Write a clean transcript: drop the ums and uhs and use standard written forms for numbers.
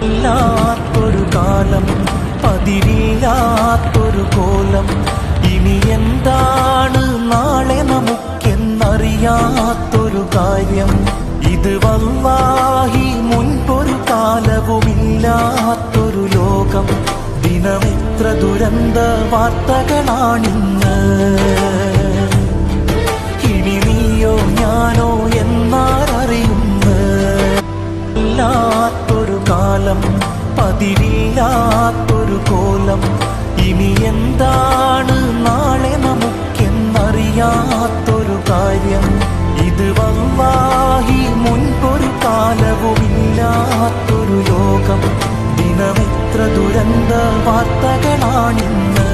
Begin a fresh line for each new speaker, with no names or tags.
ഇല്ലാത്തൊരു കാലം, പതിരില്ലാത്തൊരു കോലം, ഇനി എന്താണ് നാളെ നമുക്കെന്നറിയാത്തൊരു കാര്യം. ഇത് വല്ലാഹി മുൻപൊരു കാലവുമില്ലാത്തൊരു ലോകം. ദിനമെത്ര ദുരന്ത വാർത്തകളാണിന്ന്. ഇനി നീയോ ഞാനോ എന്നാരറിയുന്നു. ഇല്ലാത്തൊരു കാലം, പതിരില്ലാത്തൊരു കോലം, ഇനി എന്താണ് നാളെ നമുക്കെന്നറിയാത്തൊരു കാര്യം. ഇത് വല്ലാഹി മുൻപൊരു കാലവുമില്ലാത്തൊരു ലോകം. ദിനമെത്ര ദുരന്ത വാർത്തകളാണിന്ന്.